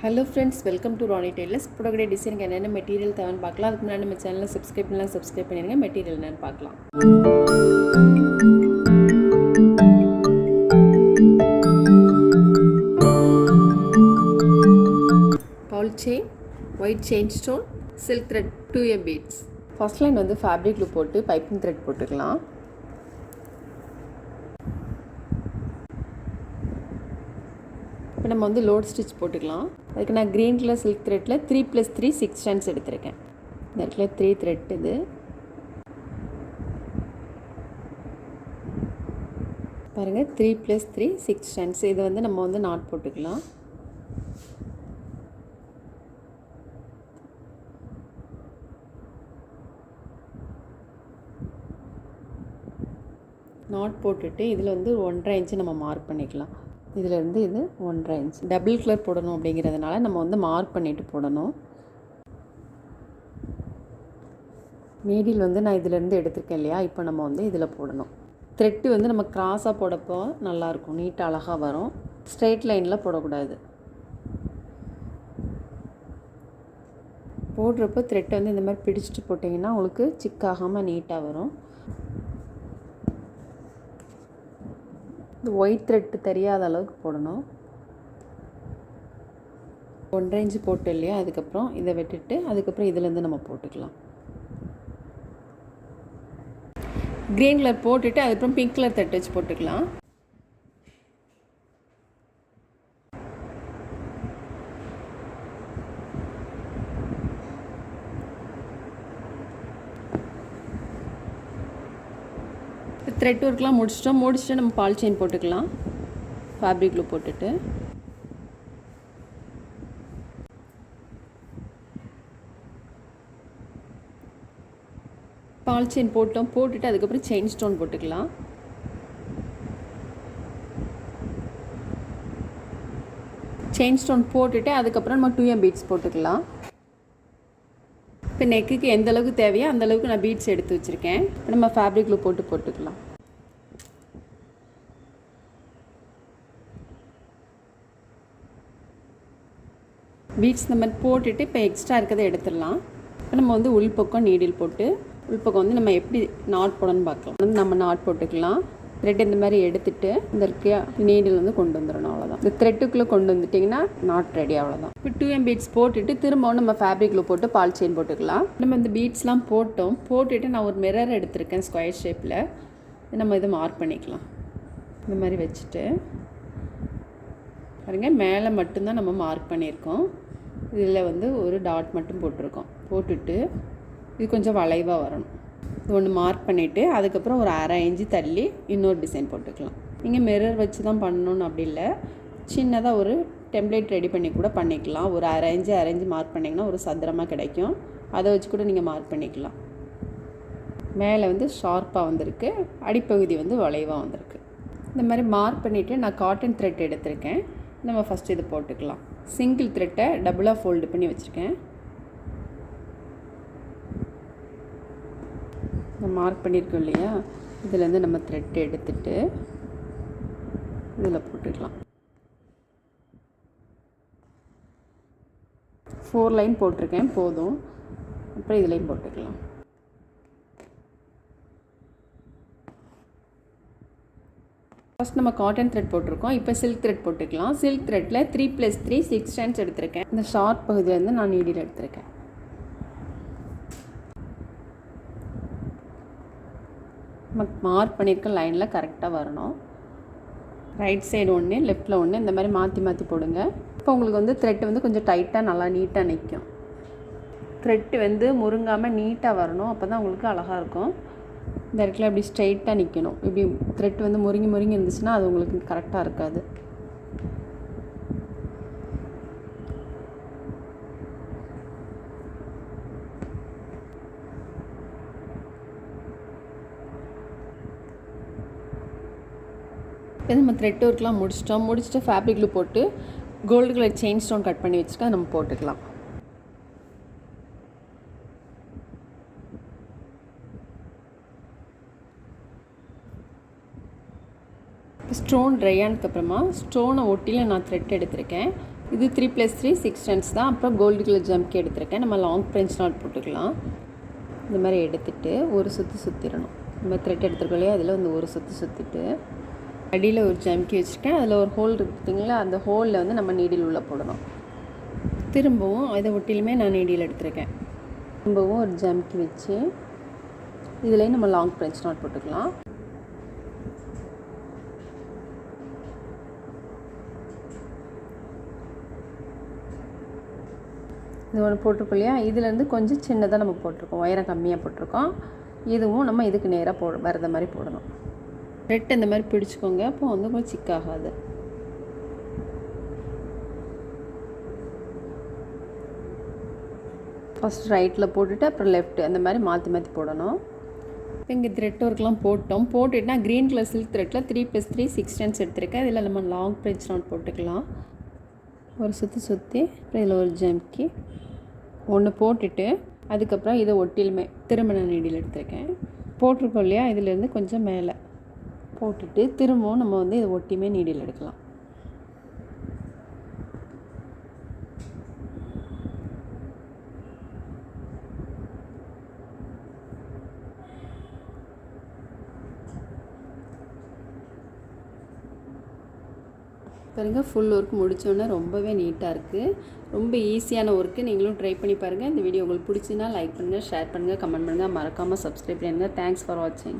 Hello friends, welcome to Rani tailors. புடகடை டிசைனுக்கு என்னென்ன மெட்டீரியல் தேவைன்னு பார்க்கலாம். அதுக்கு முன்னாடி நம்ம சேனலை சப்ஸ்கிரைப் பண்ணிடுங்க. மெட்டீரியல் என்னென்னு பார்க்கலாம். Bowl chain, white chain stone, silk thread 2A beads. First line வந்து ஃபேப்ரிக் லூப் போட்டு பைப்பிங் த்ரெட் போட்டுக்கலாம். இப்போ நம்ம வந்து லோட் ஸ்டிச் போட்டுக்கலாம். அதுக்கு நான் க்ரீன் கலர் சில்க் த்ரெட்டில் 3+3 6 ஸ்டாண்ட்ஸ் எடுத்திருக்கேன். இந்த இடத்துல 3 த்ரெட் இது. பாருங்கள், 3+3 6 ஸ்டாண்ட்ஸ். இதை வந்து நம்ம வந்து நாட் போட்டுக்கலாம். நாட் போட்டுட்டு இதில் வந்து 1.5 இன்ச்சு நம்ம மார்க் பண்ணிக்கலாம். இதிலேருந்து இது 1.5 இன்ச். டபுள் கலர் போடணும் அப்படிங்கிறதுனால நம்ம வந்து மார்க் பண்ணிவிட்டு போடணும். நீடில் வந்து நான் இதிலேருந்து எடுத்துருக்கேன் இல்லையா, இப்போ நம்ம வந்து இதில் போடணும். த்ரெட்டு வந்து நம்ம கிராஸாக போடப்போ நல்லாயிருக்கும், நீட்டாக அழகாக வரும். ஸ்ட்ரெயிட் லைனில் போடக்கூடாது. போடுறப்போ த்ரெட்டை வந்து இந்த மாதிரி பிடிச்சிட்டு போட்டிங்கன்னா உங்களுக்கு சிக்காகாமல் நீட்டாக வரும். இந்த ஒயிட் த்ரெட்டு தெரியாத அளவுக்கு போடணும். 1.5 இன்ச்சு போட்டு இல்லையா, அதுக்கப்புறம் இதை விட்டுட்டு அதுக்கப்புறம் இதிலேருந்து நம்ம போட்டுக்கலாம். க்ரீன் கலர் போட்டுட்டு அதுக்கப்புறம் பிங்க் கலர் த்ரெட் வச்சு போட்டுக்கலாம். த்ரெட் ஒர்க்லாம் முடிச்சுட்டு நம்ம பால் செயின் போட்டுக்கலாம். ஃபேப்ரிக் லூப் போட்டுட்டு பால் செயின் போட்டுட்டு அதுக்கப்புறம் செயின் ஸ்டோன் போட்டுக்கலாம். செயின் ஸ்டோன் போட்டுட்டு அதுக்கப்புறம் நம்ம 2M பீட்ஸ் போட்டுக்கலாம். இப்போ நெக்குக்கு எந்த அளவுக்கு தேவையோ அந்த அளவுக்கு நான் பீட்ஸ் எடுத்து வச்சுருக்கேன். இப்போ நம்ம ஃபேப்ரிக் லூப் போட்டுக்கலாம். பீட்ஸ் இந்த மாதிரி போட்டுட்டு இப்போ எக்ஸ்ட்ரா இருக்கிறத எடுத்துடலாம். இப்போ நம்ம வந்து உள்பக்கம் நீடில் போட்டு உள்பக்கம் வந்து நம்ம எப்படி நாட் போடணும்னு பார்க்கலாம். வந்து நம்ம நாட் போட்டுக்கலாம். த்ரெட் இந்த மாதிரி எடுத்துகிட்டு இந்த இருக்க நீடில் வந்து கொண்டு வந்துடணும். அவ்வளோதான். இந்த த்ரெட்டுக்குள்ளே கொண்டு வந்துட்டிங்கன்னா நாட் ரெடி. அவ்வளோதான். இப்போ 2M பீட்ஸ் போட்டுட்டு திரும்பவும் நம்ம ஃபேப்ரிக்கில் போட்டு பால் செயின் போட்டுக்கலாம். நம்ம இந்த பீட்ஸ்லாம் போட்டுட்டு நான் ஒரு மிரர் எடுத்திருக்கேன் ஸ்கொயர் ஷேப்பில். நம்ம இதை மார்க் பண்ணிக்கலாம். இந்த மாதிரி வச்சுட்டு பாருங்க, மேலே மட்டும்தான் நம்ம மார்க் பண்ணியிருக்கோம். இதில் வந்து ஒரு டாட் மட்டும் போட்டிருக்கோம். போட்டுட்டு இது கொஞ்சம் வளைவாக வரணும். இது ஒன்று மார்க் பண்ணிவிட்டு அதுக்கப்புறம் ஒரு 1/2 இன்ச்சு தள்ளி இன்னொரு டிசைன் போட்டுக்கலாம். நீங்கள் மிரர் வச்சு தான் பண்ணணுன்னு அப்படி இல்லை, சின்னதாக ஒரு டெம்ப்ளேட் ரெடி பண்ணி கூட பண்ணிக்கலாம். ஒரு 1/2 இன்ச்சு மார்க் பண்ணிங்கன்னா ஒரு சதுரமாக கிடைக்கும். அதை வச்சு கூட நீங்கள் மார்க் பண்ணிக்கலாம். மேலே வந்து ஷார்ப்பாக வந்திருக்கு, அடிப்பகுதி வந்து வளைவாக வந்திருக்கு. இந்த மாதிரி மார்க் பண்ணிவிட்டு நான் காட்டன் த்ரெட் எடுத்திருக்கேன். நம்ம ஃபஸ்ட்டு இது போட்டுக்கலாம். சிங்கிள் த்ரெட்டை டபுளாக ஃபோல்டு பண்ணி வச்சுருக்கேன். நம்ம மார்க் பண்ணியிருக்கோம் இல்லையா, இதிலேருந்து நம்ம த்ரெட் எடுத்துட்டு இதில் போட்டுக்கலாம். 4 லைன் போட்டிருக்கேன், போதும். அப்புறம் இதுலேயும் போட்டுக்கலாம். ஃபஸ்ட் நம்ம காட்டன் த்ரெட் போட்டிருக்கோம். இப்போ சில்க் த்ரெட் போட்டுக்கலாம். சில்க் த்ரெட்டில் 3+3 6 ஸ்டாண்ட்ஸ் எடுத்திருக்கேன். இந்த ஷார்ட் பகுதியிலேருந்து நான் நீடில் எடுத்திருக்கேன். நம்ம மார்க் பண்ணியிருக்க லைனில் கரெக்டாக வரணும். ரைட் சைடு ஒன்று, லெஃப்டில் ஒன்று, இந்த மாதிரி மாற்றி போடுங்க. இப்போ உங்களுக்கு வந்து த்ரெட் வந்து கொஞ்சம் டைட்டாக நல்லா நீட்டாக நிற்கும். த்ரெட்டு வந்து முருங்காமல் நீட்டாக வரணும், அப்போ தான் உங்களுக்கு அழகாக இருக்கும். இந்த இடத்துல இப்படி ஸ்ட்ரெயிட்டாக நிற்கணும். இப்படி த்ரெட் வந்து முருங்கி இருந்துச்சுன்னா அது உங்களுக்கு கரெக்டாக இருக்காது. இப்போ நம்ம த்ரெட் ஒர்க்லாம் முடிச்சுட்டு ஃபேப்ரிக் லூப் போட்டு gold colour chain stone cut பண்ணி வச்சுட்டு நம்ம போட்டுக்கலாம். ஸ்டோன் ட்ரை ஆனதுக்கப்புறமா ஸ்டோனை ஒட்டியில் நான் த்ரெட் எடுத்திருக்கேன். இது 3+3 6 டர்ன்ஸ் தான். அப்புறம் கோல்டு கலர் ஜம்கி எடுத்திருக்கேன். நம்ம லாங் ஃப்ரெஞ்ச் நாட் போட்டுக்கலாம். இந்த மாதிரி எடுத்துகிட்டு ஒரு சுற்றி சுற்றிடணும். நம்ம த்ரெட் எடுத்துருக்கோம் இல்லையா, அதில் வந்து ஒரு சுற்றி சுற்றிட்டு அடியில் ஒரு ஜம்கி வச்சுருக்கேன். அதில் ஒரு ஹோல் இருக்குதுங்களா, அந்த ஹோலில் வந்து நம்ம நீடில் உள்ளே போடணும். திரும்பவும் இதை ஒட்டிலுமே நான் நீடில் எடுத்திருக்கேன். திரும்பவும் ஒரு ஜம்கி வச்சு இதுலேயும் நம்ம லாங் ஃப்ரெஞ்ச் நாட் போட்டுக்கலாம். இது ஒன்று போட்டிருக்கோம் இல்லையா, இதுலேருந்து கொஞ்சம் சின்னதாக நம்ம போட்டிருக்கோம், உயரம் கம்மியாக போட்டிருக்கோம். இதுவும் நம்ம இதுக்கு நேராக வரத மாதிரி போடணும். ரெட் இந்த மாதிரி பிடிச்சிக்கோங்க, அப்போ வந்து கொஞ்சம் சிக்காகாது. ஃபஸ்ட் ரைட்டில் போட்டுட்டு அப்புறம் லெஃப்ட் அந்த மாதிரி மாற்றி மாற்றி போடணும். இங்கே த்ரெட் ஒர்க்லாம் போட்டுட்டுனா க்ரீன் கலர் சில்க் த்ரெட்டில் 3+3 6 டர்ன்ஸ் எடுத்திருக்கேன். இதில் நம்ம லாங் ஃப்ரெஞ்ச் நாட் போட்டுக்கலாம். ஒரு சுற்றி அப்புறம் இதில் ஒரு ஜம்கி ஒன்று போட்டுட்டு அதுக்கப்புறம் இதை ஒட்டிலுமே திரும்ப நான் நீடில் எடுத்திருக்கேன். போட்டிருக்கோம் இல்லையா, இதிலேருந்து கொஞ்சம் மேலே போட்டுட்டு திரும்பவும் நம்ம வந்து இதை ஒட்டியுமே நீடில் எடுக்கலாம். பாருங்கள், ஃபுல் ஒர்க் முடித்தோன்னே ரொம்பவே நீட்டாக இருக்குது. ரொம்ப ஈஸியான ஒர்க்கு. நீங்களும் ட்ரை பண்ணி பாருங்கள். இந்த வீடியோ உங்களுக்கு பிடிச்சின்னா லைக் பண்ணுங்கள், ஷேர் பண்ணுங்கள், கமெண்ட் பண்ணுங்கள், மறக்காமல் சப்ஸ்கிரைப் பண்ணுங்கள். தேங்க்ஸ் ஃபார் வாட்சிங்.